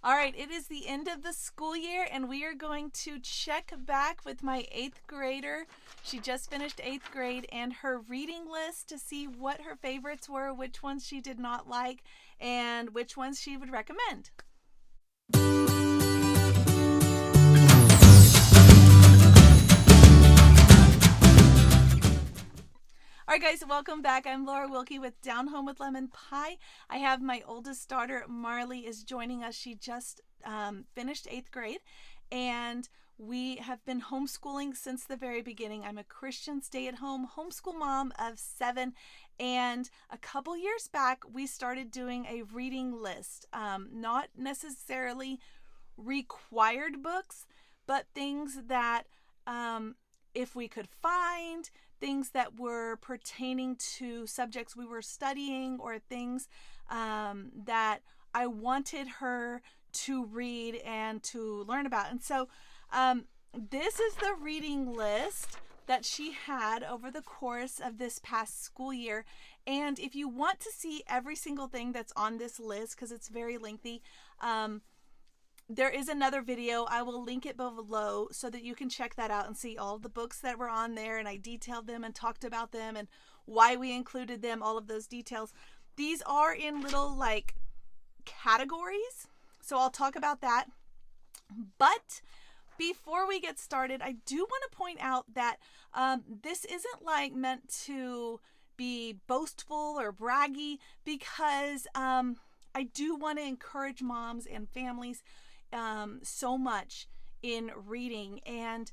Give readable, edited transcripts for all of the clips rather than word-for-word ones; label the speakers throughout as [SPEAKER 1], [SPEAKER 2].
[SPEAKER 1] All right, it is the end of the school year, and we are going to check back with my 8th grader. She just finished 8th grade, and her reading list to see what her favorites were, which ones she did not like, and which ones she would recommend. All right, guys, welcome back. I'm Laura Wilkie with Down Home with Lemon Pie. I have my oldest daughter, Marley, is joining us. She just finished 8th grade, and we have been homeschooling since the very beginning. I'm a Christian stay-at-home homeschool mom of 7, and a couple years back, we started doing a reading list. Not necessarily required books, but things that if we could find, things that were pertaining to subjects we were studying, or things that I wanted her to read and to learn about. And so this is the reading list that she had over the course of this past school year. And if you want to see every single thing that's on this list, because it's very lengthy, there is another video. I will link it below so that you can check that out and see all the books that were on there, and I detailed them and talked about them and why we included them, all of those details. These are in little like categories, so I'll talk about that. But before we get started, I do want to point out that this isn't like meant to be boastful or braggy, because I do want to encourage moms and families so much in reading. And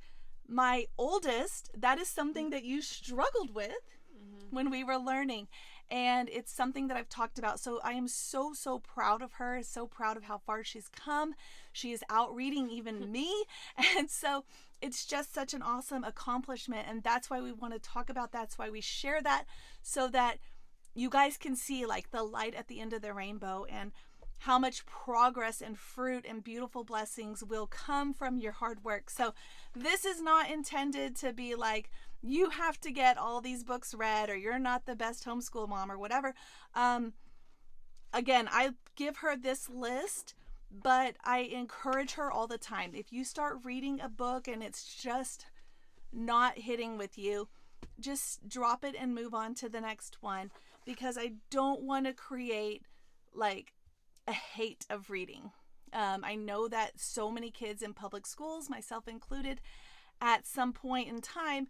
[SPEAKER 1] my oldest, that is something that you struggled with when we were learning, and it's something that I've talked about. So I am so proud of her, so proud of how far she's come. She is out reading even me, and so it's just such an awesome accomplishment, and that's why we want to talk about that. That's why we share that, so that you guys can see like the light at the end of the rainbow, and how much progress and fruit and beautiful blessings will come from your hard work. So this is not intended to be like, you have to get all these books read, or you're not the best homeschool mom, or whatever. Again, I give her this list, but I encourage her all the time. If you start reading a book and it's just not hitting with you, just drop it and move on to the next one, because I don't want to create like a hate of reading. I know that so many kids in public schools, myself included, at some point in time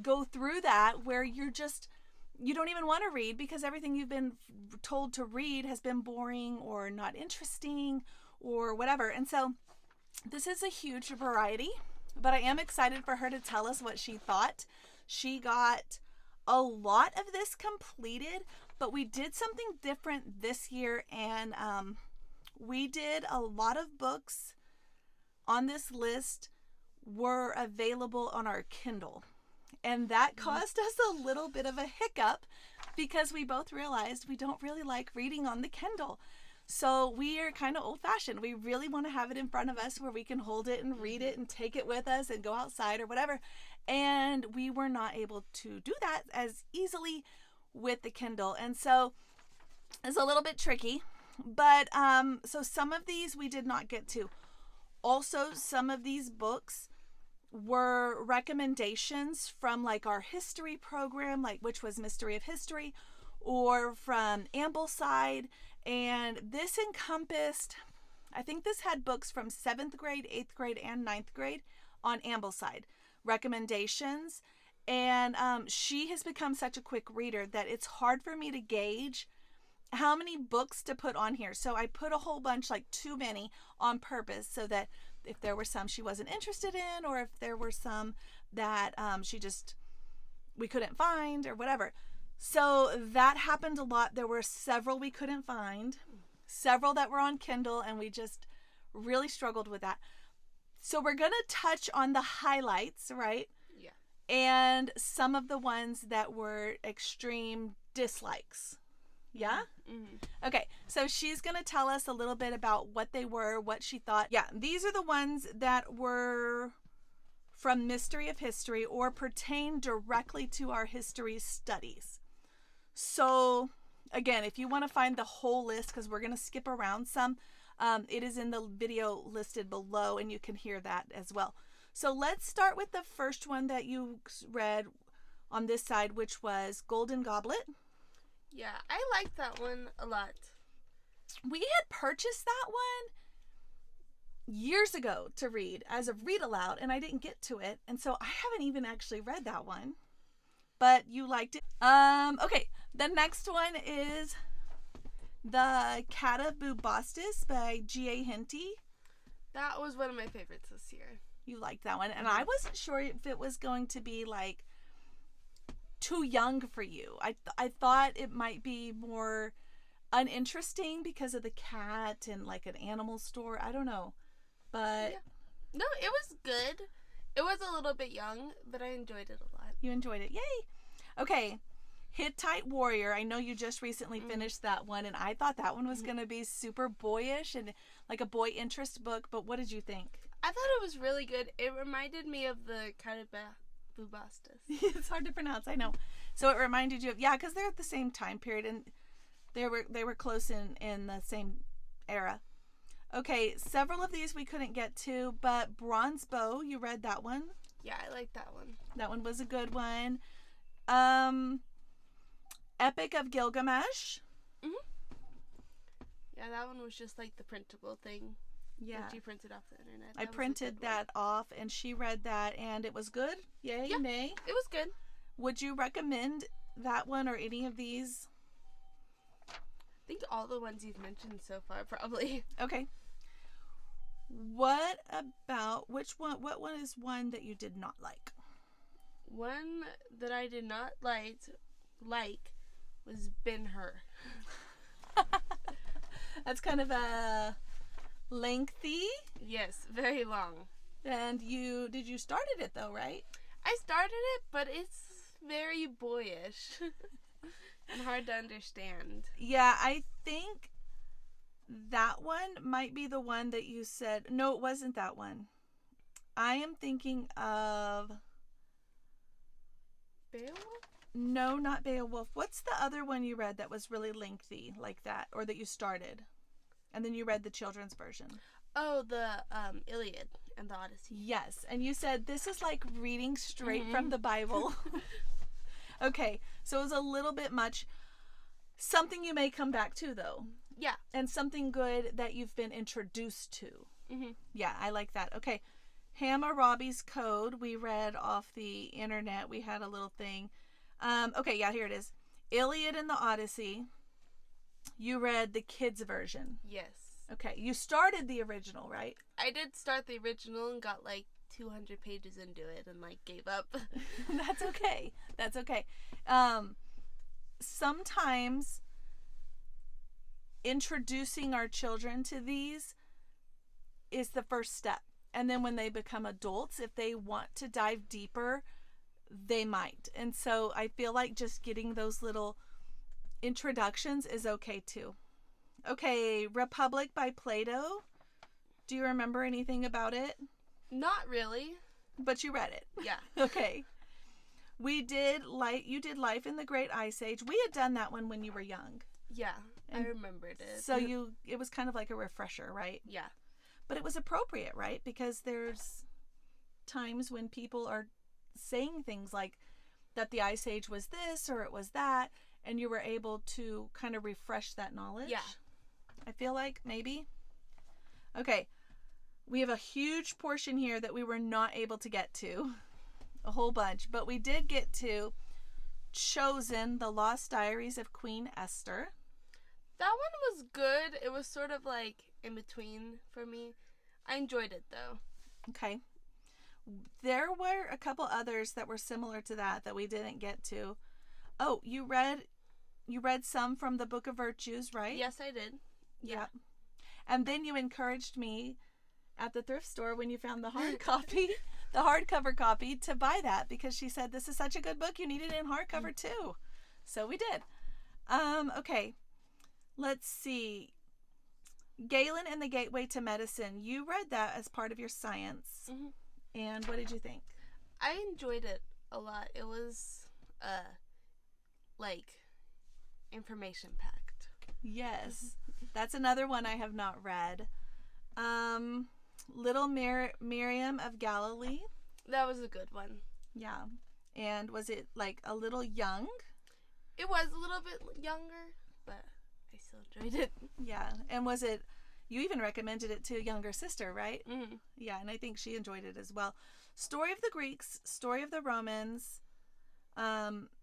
[SPEAKER 1] go through that, where you don't even want to read because everything you've been told to read has been boring or not interesting or whatever. And so this is a huge variety, but I am excited for her to tell us what she thought. She got a lot of this completed, but we did something different this year, and we did a lot of books on this list were available on our Kindle, and that caused us a little bit of a hiccup, because we both realized we don't really like reading on the Kindle. So we are kind of old-fashioned. We really want to have it in front of us where we can hold it and read it and take it with us and go outside or whatever. And we were not able to do that as easily with the Kindle. And so it's a little bit tricky. But so some of these we did not get to. Also, some of these books were recommendations from like our history program, like which was Mystery of History, or from Ambleside. And this encompassed, I think this had books from 7th grade, 8th grade, and 9th grade on Ambleside recommendations. And she has become such a quick reader that it's hard for me to gauge how many books to put on here. So I put a whole bunch, like too many, on purpose, so that if there were some she wasn't interested in, or if there were some that we couldn't find or whatever. So that happened a lot. There were several we couldn't find, several that were on Kindle, and we just really struggled with that. So we're going to touch on the highlights, right?
[SPEAKER 2] Yeah.
[SPEAKER 1] And some of the ones that were extreme dislikes. Yeah?
[SPEAKER 2] Mm-hmm.
[SPEAKER 1] Okay, so she's going to tell us a little bit about what they were, what she thought. Yeah, these are the ones that were from Mystery of History or pertain directly to our history studies. So, again, if you want to find the whole list, because we're going to skip around some, It is in the video listed below, and you can hear that as well. So let's start with the first one that you read on this side, which was Golden Goblet.
[SPEAKER 2] Yeah, I liked that one a lot.
[SPEAKER 1] We had purchased that one years ago to read as a read aloud, and I didn't get to it, and so I haven't even actually read that one. But you liked it. Okay, the next one is The Cata Bubastis by G.A. Henty.
[SPEAKER 2] That was one of my favorites this year.
[SPEAKER 1] You liked that one, and I wasn't sure if it was going to be like too young for you. I thought it might be more uninteresting because of the cat and like an animal store. I don't know, but
[SPEAKER 2] no, it was good. It was a little bit young, but I enjoyed it a lot.
[SPEAKER 1] You enjoyed it, yay! Okay, Hittite Warrior. I know you just recently finished that one, and I thought that one was going to be super boyish and like a boy interest book. But what did you think?
[SPEAKER 2] I thought it was really good. It reminded me of the Cata Bubastis.
[SPEAKER 1] It's hard to pronounce, I know. So it reminded you of, yeah, because they're at the same time period, and they were close in the same era. Okay, several of these we couldn't get to, but Bronze Bow, you read that one?
[SPEAKER 2] Yeah, I liked that one.
[SPEAKER 1] That one was a good one. Epic of Gilgamesh.
[SPEAKER 2] Yeah, that one was just like the printable thing.
[SPEAKER 1] Yeah.
[SPEAKER 2] That you printed off the internet.
[SPEAKER 1] I printed that off, and she read that, and it was good? Yay,
[SPEAKER 2] yeah,
[SPEAKER 1] nay?
[SPEAKER 2] It was good.
[SPEAKER 1] Would you recommend that one or any of these?
[SPEAKER 2] I think all the ones you've mentioned so far, probably.
[SPEAKER 1] Okay. What one is one that you did not like?
[SPEAKER 2] One that I did not like was Ben-Hur.
[SPEAKER 1] That's kind of a lengthy.
[SPEAKER 2] Yes, very long.
[SPEAKER 1] And you started it though, right?
[SPEAKER 2] I started it, but it's very boyish and hard to understand.
[SPEAKER 1] Yeah, I think that one might be the one that you said. No, it wasn't that one. I am thinking of
[SPEAKER 2] Beowulf?
[SPEAKER 1] No, not Beowulf. What's the other one you read that was really lengthy like that, or that you started, and then you read the children's version?
[SPEAKER 2] Oh, the Iliad and the Odyssey.
[SPEAKER 1] Yes, and you said this is like reading straight from the Bible. Okay, so it was a little bit much. Something you may come back to, though.
[SPEAKER 2] Yeah.
[SPEAKER 1] And something good that you've been introduced to. Yeah, I like that. Okay, Hammurabi's Code. We read off the internet. We had a little thing. Okay, yeah, here it is. Iliad and the Odyssey. You read the kids' version.
[SPEAKER 2] Yes.
[SPEAKER 1] Okay, you started the original, right?
[SPEAKER 2] I did start the original and got like 200 pages into it and like gave up.
[SPEAKER 1] That's okay. That's okay. Sometimes introducing our children to these is the first step. And then when they become adults, if they want to dive deeper, they might. And so I feel like just getting those little introductions is okay too. Okay, Republic by Plato. Do you remember anything about it?
[SPEAKER 2] Not really.
[SPEAKER 1] But you read it.
[SPEAKER 2] Yeah.
[SPEAKER 1] Okay. You did Life in the Great Ice Age. We had done that one when you were young.
[SPEAKER 2] Yeah, I remembered it.
[SPEAKER 1] So it was kind of like a refresher, right?
[SPEAKER 2] Yeah.
[SPEAKER 1] But it was appropriate, right? Because there's times when people are saying things like that the Ice Age was this or it was that, and you were able to kind of refresh that knowledge.
[SPEAKER 2] Yeah.
[SPEAKER 1] I feel like maybe. Okay. We have a huge portion here that we were not able to get to. A whole bunch. But we did get to Chosen, The Lost Diaries of Queen Esther.
[SPEAKER 2] That one was good. It was sort of like in between for me. I enjoyed it though.
[SPEAKER 1] Okay. There were a couple others that were similar to that we didn't get to. Oh, you read some from the Book of Virtues, right?
[SPEAKER 2] Yes, I did.
[SPEAKER 1] Yeah. And then you encouraged me at the thrift store when you found the hard copy, the hardcover copy, to buy that because she said this is such a good book, you need it in hardcover too. So we did. Okay. Let's see. Galen and the Gateway to Medicine. You read that as part of your science. And what did you think?
[SPEAKER 2] I enjoyed it a lot. It was like information packed.
[SPEAKER 1] Yes. That's another one I have not read. Little Miriam of Galilee.
[SPEAKER 2] That was a good one.
[SPEAKER 1] Yeah. And was it like a little young?
[SPEAKER 2] It was a little bit younger, but I still enjoyed it.
[SPEAKER 1] Yeah. And was it, you even recommended it to a younger sister, right?
[SPEAKER 2] Mm-hmm.
[SPEAKER 1] Yeah, and I think she enjoyed it as well. Story of the Greeks, Story of the Romans.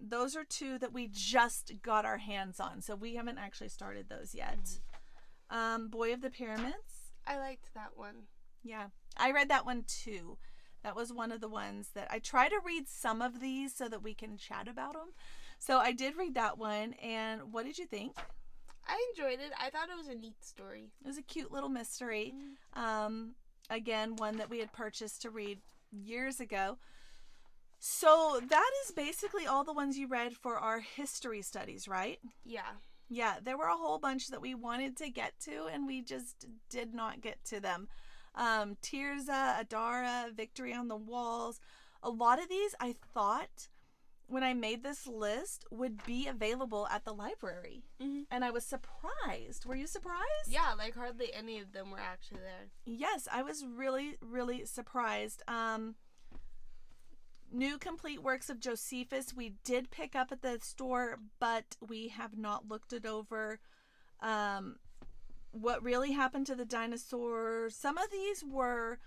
[SPEAKER 1] Those are two that we just got our hands on, so we haven't actually started those yet. Boy of the Pyramids.
[SPEAKER 2] I liked that one.
[SPEAKER 1] Yeah, I read that one too. That was one of the ones that I try to read some of these so that we can chat about them. So I did read that one, and what did you think?
[SPEAKER 2] I enjoyed it. I thought it was a neat story.
[SPEAKER 1] It was a cute little mystery. Again, one that we had purchased to read years ago. So that is basically all the ones you read for our history studies, right?
[SPEAKER 2] Yeah.
[SPEAKER 1] Yeah, there were a whole bunch that we wanted to get to, and we just did not get to them. Tirzah, Adara, Victory on the Walls. A lot of these I thought when I made this list would be available at the library. And I was surprised. Were you surprised?
[SPEAKER 2] Yeah, like hardly any of them were actually there.
[SPEAKER 1] Yes, I was really, really surprised. New complete works of Josephus we did pick up at the store, but we have not looked it over. What really happened to the dinosaurs? Some of these were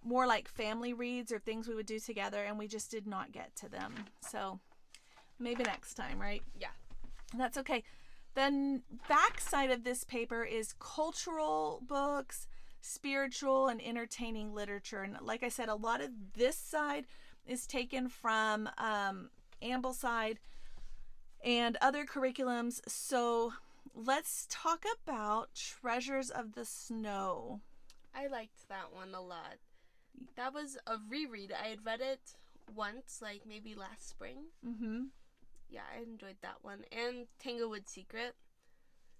[SPEAKER 1] more like family reads or things we would do together, and we just did not get to them. So maybe next time, right?
[SPEAKER 2] Yeah.
[SPEAKER 1] That's okay. The back side of this paper is cultural books, spiritual and entertaining literature. And like I said, a lot of this side is taken from Ambleside and other curriculums. So let's talk about Treasures of the Snow.
[SPEAKER 2] I liked that one a lot. That was a reread. I had read it once, like maybe last spring. Yeah, I enjoyed that one. And Tanglewood Secret.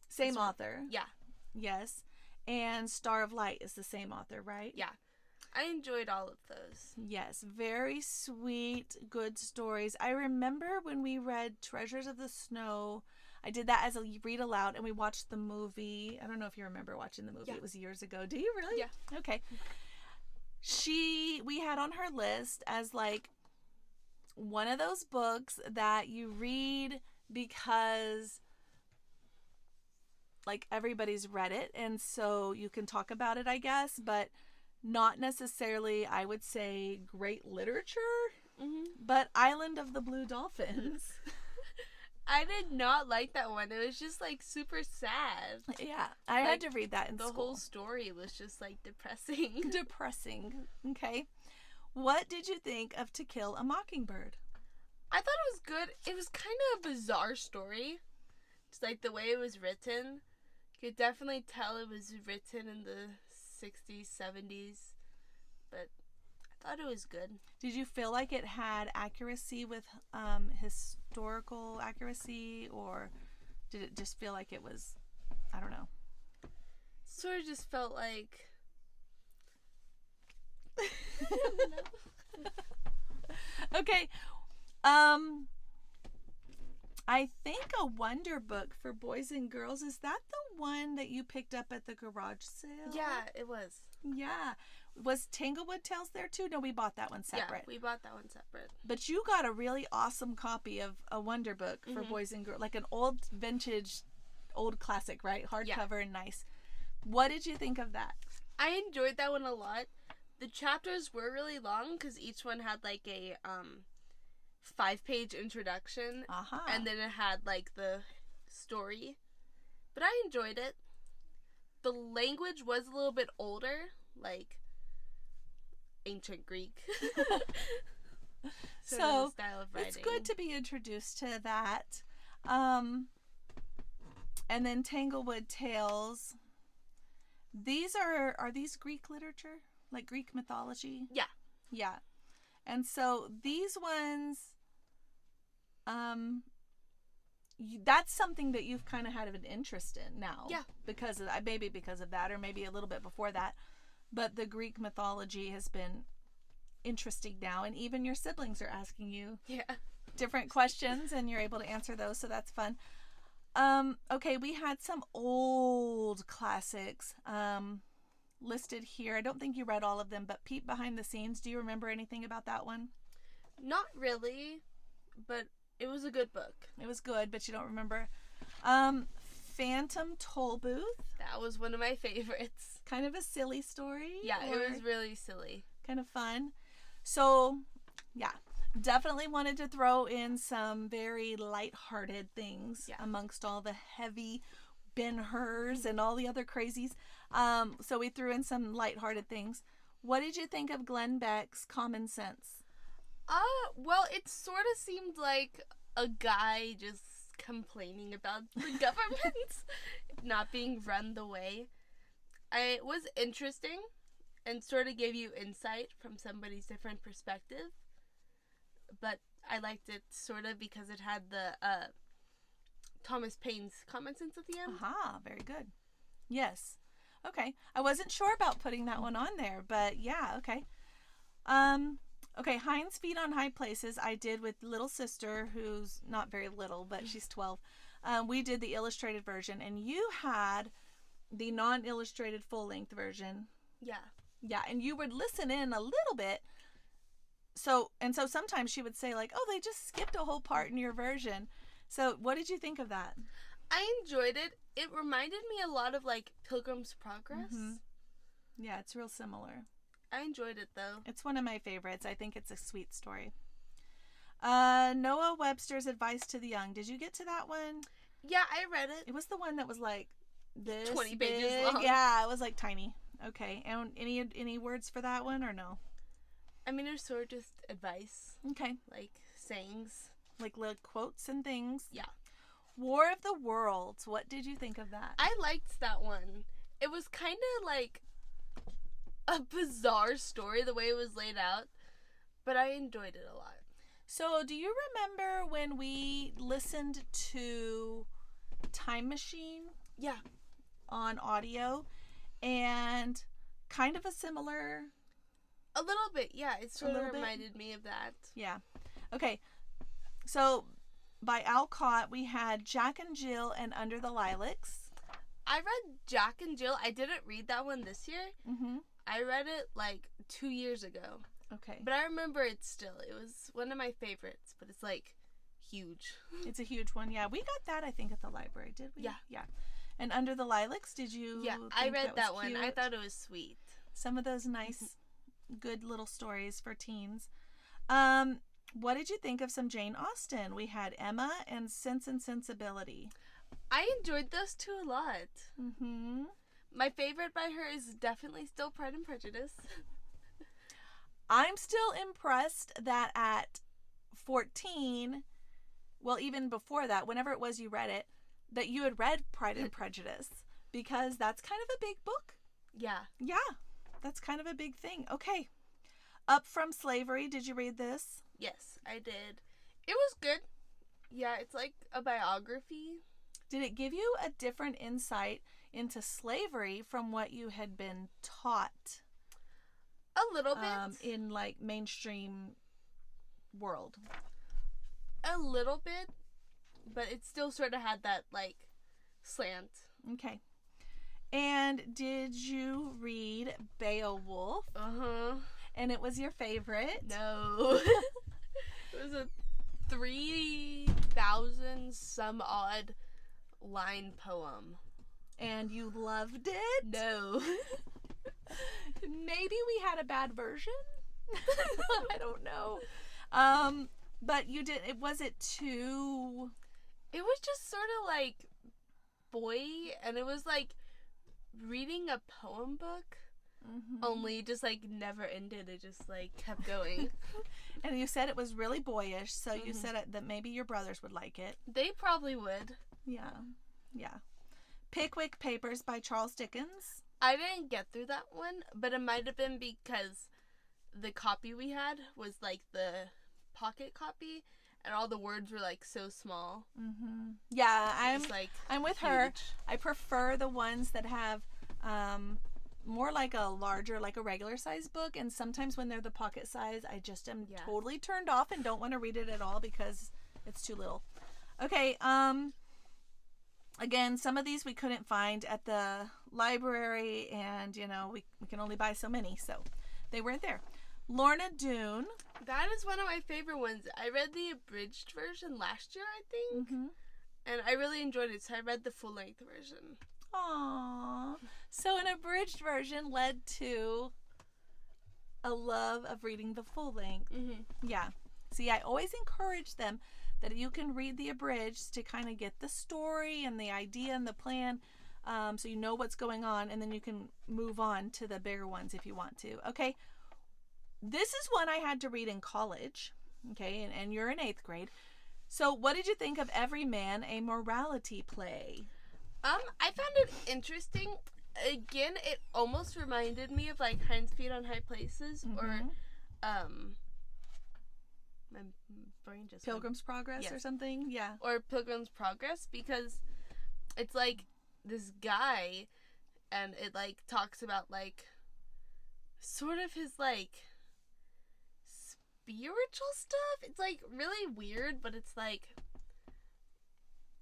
[SPEAKER 1] Same author.
[SPEAKER 2] Yeah.
[SPEAKER 1] Yes. And Star of Light is the same author, right?
[SPEAKER 2] Yeah. I enjoyed all of those.
[SPEAKER 1] Yes. Very sweet, good stories. I remember when we read Treasures of the Snow, I did that as a read aloud, and we watched the movie. I don't know if you remember watching the movie.
[SPEAKER 2] Yeah.
[SPEAKER 1] It was years ago. Do you really?
[SPEAKER 2] Yeah.
[SPEAKER 1] Okay. We had on her list as like one of those books that you read because like everybody's read it, and so you can talk about it, I guess, but not necessarily, I would say, great literature. But Island of the Blue Dolphins.
[SPEAKER 2] I did not like that one. It was just like super sad.
[SPEAKER 1] Yeah, I had to read that in school.
[SPEAKER 2] The whole story was just like depressing.
[SPEAKER 1] Depressing. Okay. What did you think of To Kill a Mockingbird?
[SPEAKER 2] I thought it was good. It was kind of a bizarre story. Just like the way it was written. You could definitely tell it was written in the 60s, 70s. But I thought it was good.
[SPEAKER 1] Did you feel like it had accuracy with historical accuracy, or did it just feel like it was, I don't know.
[SPEAKER 2] Sort of just felt like...
[SPEAKER 1] Okay. I think a wonder book for boys and girls, is that the one that you picked up at the garage sale?
[SPEAKER 2] Yeah, it was.
[SPEAKER 1] Yeah. Was Tanglewood Tales there too? No, we bought that one separate.
[SPEAKER 2] Yeah, we bought that one separate.
[SPEAKER 1] But you got a really awesome copy of a wonder book for boys and girls, like an old vintage, old classic, right? Hardcover and nice. What did you think of that?
[SPEAKER 2] I enjoyed that one a lot. The chapters were really long because each one had like a 5-page introduction, and then it had like the story. But I enjoyed it. The language was a little bit older, like ancient Greek.
[SPEAKER 1] So
[SPEAKER 2] style of writing.
[SPEAKER 1] It's good to be introduced to that. And then Tanglewood Tales. These are these Greek literature? Like Greek mythology?
[SPEAKER 2] Yeah.
[SPEAKER 1] Yeah. And so these ones, that's something that you've kind of had an interest in now.
[SPEAKER 2] Yeah.
[SPEAKER 1] Because of, maybe because of that, or maybe a little bit before that. But the Greek mythology has been interesting now, and even your siblings are asking you different questions, and you're able to answer those, so that's fun. Okay, we had some old classics listed here. I don't think you read all of them, but Peep Behind the Scenes. Do you remember anything about that one?
[SPEAKER 2] Not really, but it was a good book.
[SPEAKER 1] It was good, but you don't remember. Phantom Toll Booth.
[SPEAKER 2] That was one of my favorites.
[SPEAKER 1] Kind of a silly story.
[SPEAKER 2] Yeah, it was really silly.
[SPEAKER 1] Kind of fun. So, yeah, definitely wanted to throw in some very lighthearted things amongst all the heavy Ben-Hurs and all the other crazies. So we threw in some lighthearted things. What did you think of Glenn Beck's Common Sense?
[SPEAKER 2] Well, it sort of seemed like a guy just complaining about the government not being run the way. It was interesting and sort of gave you insight from somebody's different perspective. But I liked it sort of because it had the Thomas Paine's Common Sense at the end.
[SPEAKER 1] Aha, very good. Yes. Okay. I wasn't sure about putting that one on there, but yeah, okay. Okay, Hind's Feet on High Places I did with little sister, who's not very little, but she's 12. We did the illustrated version, and you had the non-illustrated full-length version.
[SPEAKER 2] Yeah.
[SPEAKER 1] Yeah, and you would listen in a little bit. So sometimes she would say, like, oh, they just skipped a whole part in your version. So what did you think of that?
[SPEAKER 2] I enjoyed it. It reminded me a lot of, like, Pilgrim's Progress.
[SPEAKER 1] Mm-hmm. Yeah, it's real similar.
[SPEAKER 2] I enjoyed it, though.
[SPEAKER 1] It's one of my favorites. I think it's a sweet story. Noah Webster's Advice to the Young. Did you get to that one?
[SPEAKER 2] Yeah, I read it.
[SPEAKER 1] It was the one that was like this
[SPEAKER 2] 20
[SPEAKER 1] big.
[SPEAKER 2] pages long.
[SPEAKER 1] Yeah, it was like tiny. Okay. And any words for that one or no?
[SPEAKER 2] I mean, it's sort of just advice.
[SPEAKER 1] Okay.
[SPEAKER 2] Like sayings.
[SPEAKER 1] Like little quotes and things.
[SPEAKER 2] Yeah.
[SPEAKER 1] War of the Worlds. What did you think of that?
[SPEAKER 2] I liked that one. It was kind of like a bizarre story the way it was laid out, but I enjoyed it a lot.
[SPEAKER 1] So, do you remember when we listened to Time Machine?
[SPEAKER 2] Yeah.
[SPEAKER 1] On audio, and kind of a similar...
[SPEAKER 2] A little bit, yeah. It sort of reminded me of that.
[SPEAKER 1] Yeah. Okay. So, by Alcott, we had Jack and Jill and Under the Lilacs.
[SPEAKER 2] I read Jack and Jill. I didn't read that one this year.
[SPEAKER 1] Mm-hmm.
[SPEAKER 2] I read it like 2 years ago.
[SPEAKER 1] Okay.
[SPEAKER 2] But I remember it still. It was one of my favorites, but it's like huge.
[SPEAKER 1] It's a huge one, yeah. We got that, I think, at the library, did we?
[SPEAKER 2] Yeah.
[SPEAKER 1] Yeah. And Under the Lilacs, did you?
[SPEAKER 2] Yeah,
[SPEAKER 1] think
[SPEAKER 2] I read that one.
[SPEAKER 1] cute?
[SPEAKER 2] I thought it was sweet.
[SPEAKER 1] Some of those nice, good little stories for teens. What did you think of some Jane Austen? We had Emma and Sense and Sensibility.
[SPEAKER 2] I enjoyed those two a lot.
[SPEAKER 1] Mm-hmm.
[SPEAKER 2] My favorite by her is definitely still Pride and Prejudice.
[SPEAKER 1] I'm still impressed that at 14, well, even before that, whenever it was you read it, that you had read Pride and Prejudice, because that's kind of a big book.
[SPEAKER 2] Yeah.
[SPEAKER 1] Yeah, that's kind of a big thing. Okay. Up From Slavery, did you read this?
[SPEAKER 2] Yes, I did. It was good. Yeah, it's like a biography.
[SPEAKER 1] Did it give you a different insight into slavery from what you had been taught?
[SPEAKER 2] A little bit.
[SPEAKER 1] In like mainstream world.
[SPEAKER 2] A little bit, but it still sort of had that like slant.
[SPEAKER 1] Okay. And did you read Beowulf?
[SPEAKER 2] Uh-huh.
[SPEAKER 1] And it was your favorite?
[SPEAKER 2] No. It was a 3,000 some odd line poem.
[SPEAKER 1] And you loved it?
[SPEAKER 2] No.
[SPEAKER 1] Maybe we had a bad version? I don't know. But you did, was it too...
[SPEAKER 2] It was just sort of like boy, and it was like reading a poem book. Mm-hmm. Only just like never ended. It just like kept going.
[SPEAKER 1] And you said it was really boyish, so you said that maybe your brothers would like it.
[SPEAKER 2] They probably would.
[SPEAKER 1] Yeah. Yeah. Pickwick Papers by Charles Dickens.
[SPEAKER 2] I didn't get through that one, but it might have been because the copy we had was like the pocket copy, and all the words were like so small.
[SPEAKER 1] Mm-hmm. Yeah, I'm with
[SPEAKER 2] huge.
[SPEAKER 1] her. I prefer the ones that have more like a larger, like a regular size book, and sometimes when they're the pocket size, I just am totally turned off and don't want to read it at all because it's too little. Okay, Again, some of these we couldn't find at the library, and, we can only buy so many, so they weren't there. Lorna Doone.
[SPEAKER 2] That is one of my favorite ones. I read the abridged version last year, I think.
[SPEAKER 1] Mm-hmm.
[SPEAKER 2] And I really enjoyed it, so I read the full-length version.
[SPEAKER 1] Aww. So an abridged version led to a love of reading the full length.
[SPEAKER 2] Mm-hmm.
[SPEAKER 1] Yeah. See, I always encourage them that you can read the abridged to kind of get the story and the idea and the plan, so you know what's going on, and then you can move on to the bigger ones if you want to. Okay. This is one I had to read in college. Okay. And you're in 8th grade. So what did you think of Every Man a Morality Play?
[SPEAKER 2] I found it interesting. Again, it almost reminded me of like Hind's Feet on High Places,
[SPEAKER 1] Mm-hmm.
[SPEAKER 2] or my brain just
[SPEAKER 1] Pilgrim's Progress. Yes. Or something. Yeah.
[SPEAKER 2] Or Pilgrim's Progress, because it's like this guy, and it like talks about like sort of his like spiritual stuff. It's like really weird, but it's like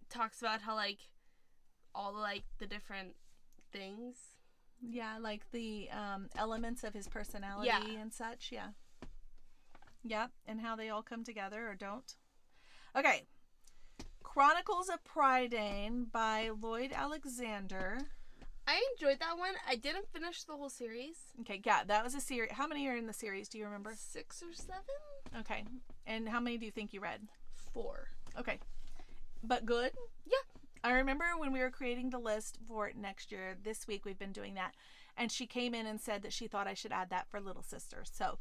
[SPEAKER 2] talks about how like all like the different things.
[SPEAKER 1] Yeah, like the elements of his personality and such. Yeah. Yep, and how they all come together or don't. Okay. Chronicles of Prydain by Lloyd Alexander.
[SPEAKER 2] I enjoyed that one. I didn't finish the whole series.
[SPEAKER 1] Okay, yeah, that was a series. How many are in the series? Do you remember?
[SPEAKER 2] 6 or 7.
[SPEAKER 1] Okay. And how many do you think you read?
[SPEAKER 2] 4.
[SPEAKER 1] Okay. But good?
[SPEAKER 2] Yeah.
[SPEAKER 1] I remember when we were creating the list for next year, this week we've been doing that, and she came in and said that she thought I should add that for Little Sister. So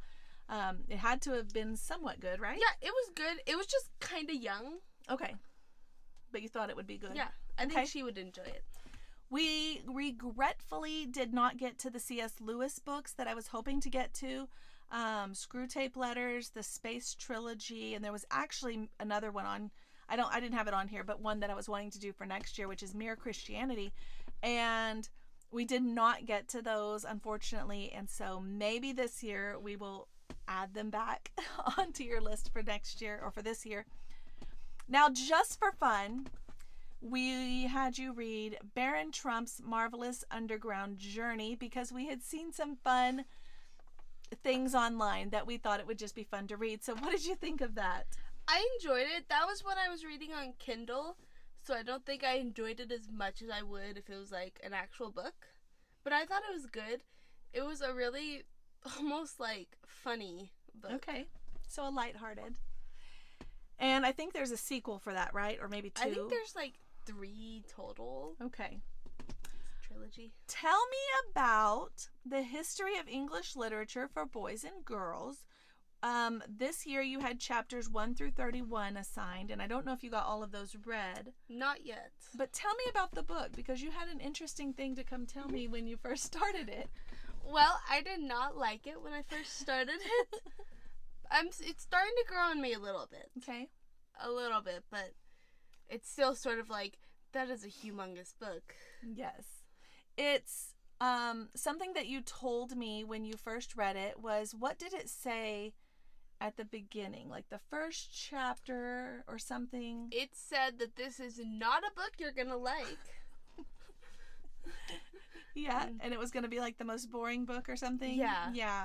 [SPEAKER 1] it had to have been somewhat good, right?
[SPEAKER 2] Yeah, it was good. It was just kind of young.
[SPEAKER 1] Okay. But you thought it would be good?
[SPEAKER 2] Yeah. I think she would enjoy it.
[SPEAKER 1] We regretfully did not get to the C.S. Lewis books that I was hoping to get to. Screwtape Letters, the Space Trilogy, and there was actually another one on, I didn't have it on here, but one that I was wanting to do for next year, which is Mere Christianity. And we did not get to those, unfortunately, and so maybe this year we will add them back onto your list for next year, or for this year. Now, just for fun, we had you read Baron Trump's Marvelous Underground Journey, because we had seen some fun things online that we thought it would just be fun to read. So what did you think of that?
[SPEAKER 2] I enjoyed it. That was what I was reading on Kindle, so I don't think I enjoyed it as much as I would if it was like an actual book. But I thought it was good. It was a really almost like funny book.
[SPEAKER 1] Okay. So a lighthearted. And I think there's a sequel for that, right? Or maybe 2?
[SPEAKER 2] I think there's like 3 total.
[SPEAKER 1] Okay.
[SPEAKER 2] Trilogy.
[SPEAKER 1] Tell me about the history of English literature for boys and girls. This year you had chapters 1 through 31 assigned, and I don't know if you got all of those read.
[SPEAKER 2] Not yet.
[SPEAKER 1] But tell me about the book, because you had an interesting thing to come tell me when you first started it.
[SPEAKER 2] Well, I did not like it when I first started it. It's starting to grow on me a little bit.
[SPEAKER 1] Okay.
[SPEAKER 2] A little bit, but it's still sort of like, that is a humongous book.
[SPEAKER 1] Yes. It's something that you told me when you first read it was, what did it say at the beginning? Like the first chapter or something?
[SPEAKER 2] It said that this is not a book you're going to like.
[SPEAKER 1] Yeah, and it was going to be like the most boring book or something?
[SPEAKER 2] Yeah.
[SPEAKER 1] Yeah.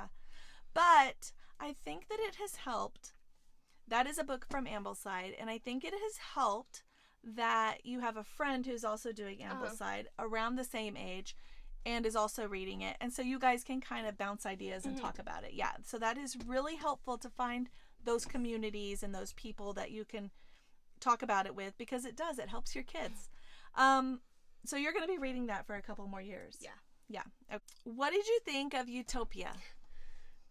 [SPEAKER 1] But I think that it has helped. That is a book from Ambleside, and I think it has helped that you have a friend who's also doing Ambleside around the same age and is also reading it. And so you guys can kind of bounce ideas and talk about it. Yeah, so that is really helpful to find those communities and those people that you can talk about it with, because it helps your kids. So you're going to be reading that for a couple more years.
[SPEAKER 2] Yeah.
[SPEAKER 1] Yeah. Okay. What did you think of Utopia?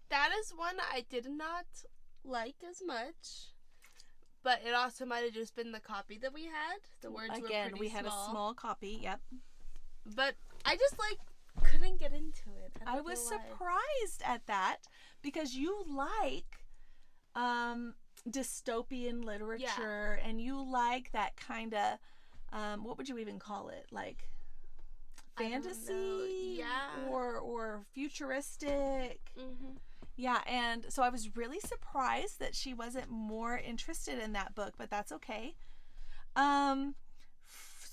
[SPEAKER 2] That is one I did not like as much, but it also might have just been the copy that we had. The words were pretty small.
[SPEAKER 1] We had a small copy, yep.
[SPEAKER 2] But I just couldn't get into it.
[SPEAKER 1] I was surprised at that, because you like dystopian literature, and you like that kind of what would you even call it? Like fantasy?
[SPEAKER 2] Yeah.
[SPEAKER 1] Or futuristic.
[SPEAKER 2] Mm-hmm.
[SPEAKER 1] Yeah, and so I was really surprised that she wasn't more interested in that book, but that's okay.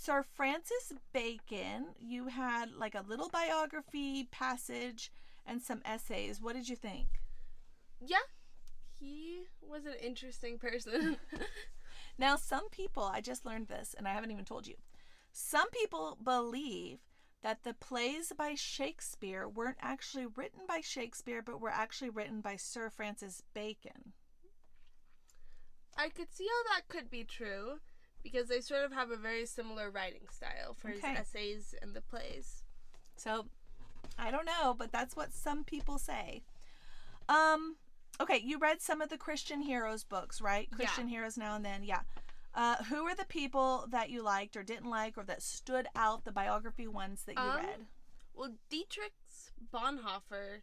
[SPEAKER 1] Sir Francis Bacon, you had like a little biography passage and some essays. What did you think?
[SPEAKER 2] Yeah, he was an interesting person.
[SPEAKER 1] Now, some people, I just learned this and I haven't even told you. Some people believe that the plays by Shakespeare weren't actually written by Shakespeare, but were actually written by Sir Francis Bacon.
[SPEAKER 2] I could see how that could be true, because they sort of have a very similar writing style for his essays and the plays.
[SPEAKER 1] So, I don't know, but that's what some people say. Okay, you read some of the Christian Heroes books, right? Christian Heroes Now and Then, yeah. Who are the people that you liked or didn't like or that stood out, the biography ones that you read?
[SPEAKER 2] Well, Dietrich Bonhoeffer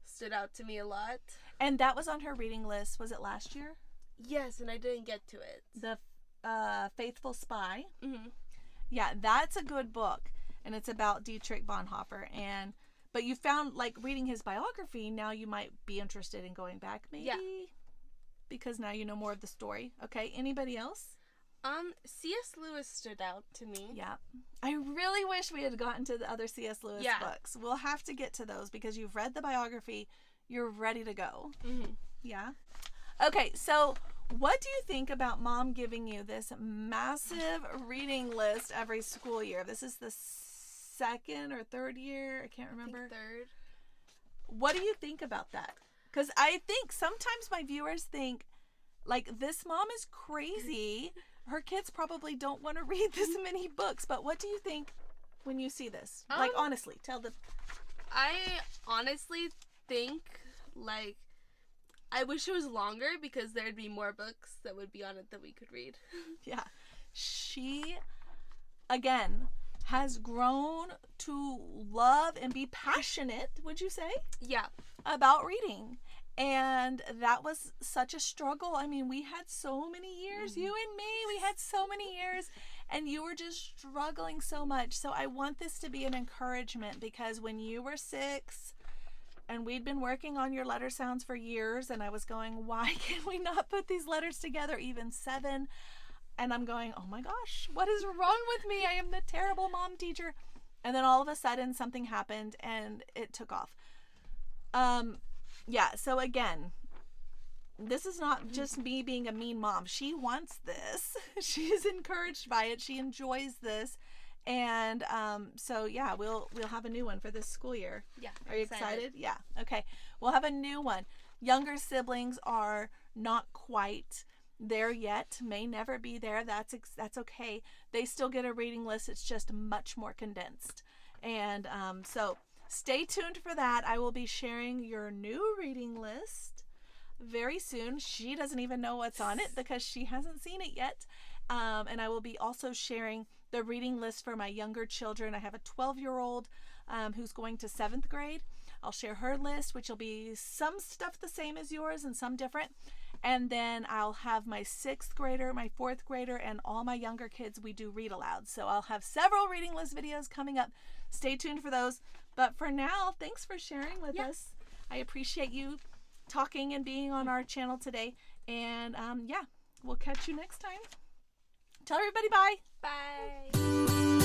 [SPEAKER 2] stood out to me a lot.
[SPEAKER 1] And that was on her reading list. Was it last year?
[SPEAKER 2] Yes, and I didn't get to it.
[SPEAKER 1] The Faithful Spy.
[SPEAKER 2] Mm-hmm.
[SPEAKER 1] Yeah, that's a good book. And it's about Dietrich Bonhoeffer. But you found, like, reading his biography, now you might be interested in going back, maybe?
[SPEAKER 2] Yeah.
[SPEAKER 1] Because now you know more of the story. Okay, anybody else?
[SPEAKER 2] C.S. Lewis stood out to me.
[SPEAKER 1] Yeah. I really wish we had gotten to the other C.S. Lewis books. We'll have to get to those because you've read the biography. You're ready to go.
[SPEAKER 2] Mm-hmm.
[SPEAKER 1] Yeah? Okay, so what do you think about Mom giving you this massive reading list every school year? This is the second or third year. I can't remember.
[SPEAKER 2] I think third.
[SPEAKER 1] What do you think about that? Because I think sometimes my viewers think, like, this mom is crazy. Her kids probably don't want to read this many books. But what do you think when you see this? Like, honestly,
[SPEAKER 2] I honestly think, like, I wish it was longer because there'd be more books that would be on it that we could read.
[SPEAKER 1] Yeah. She, again, has grown to love and be passionate, would you say?
[SPEAKER 2] Yeah.
[SPEAKER 1] About reading. And that was such a struggle. I mean, we had so many years, you and me, we had so many years, and you were just struggling so much. So I want this to be an encouragement because when you were 6 and we'd been working on your letter sounds for years, and I was going, why can we not put these letters together? Even 7. And I'm going, oh my gosh, what is wrong with me? I am the terrible mom teacher. And then all of a sudden something happened and it took off. Yeah, so again, this is not just me being a mean mom. She wants this. She is encouraged by it. She enjoys this. And so yeah, we'll have a new one for this school year.
[SPEAKER 2] Yeah.
[SPEAKER 1] Are you excited? Yeah. Okay. We'll have a new one. Younger siblings are not quite there yet, may never be there. That's okay. They still get a reading list. It's just much more condensed. And so stay tuned for that. I will be sharing your new reading list very soon. She doesn't even know what's on it because she hasn't seen it yet. And I will be also sharing the reading list for my younger children. I have a 12-year-old who's going to 7th grade. I'll share her list, which will be some stuff the same as yours and some different. And then I'll have my 6th grader, my 4th grader, and all my younger kids. We do read aloud. So I'll have several reading list videos coming up. Stay tuned for those. But for now, thanks for sharing with us. I appreciate you talking and being on our channel today. And yeah, we'll catch you next time. Tell everybody bye.
[SPEAKER 2] Bye.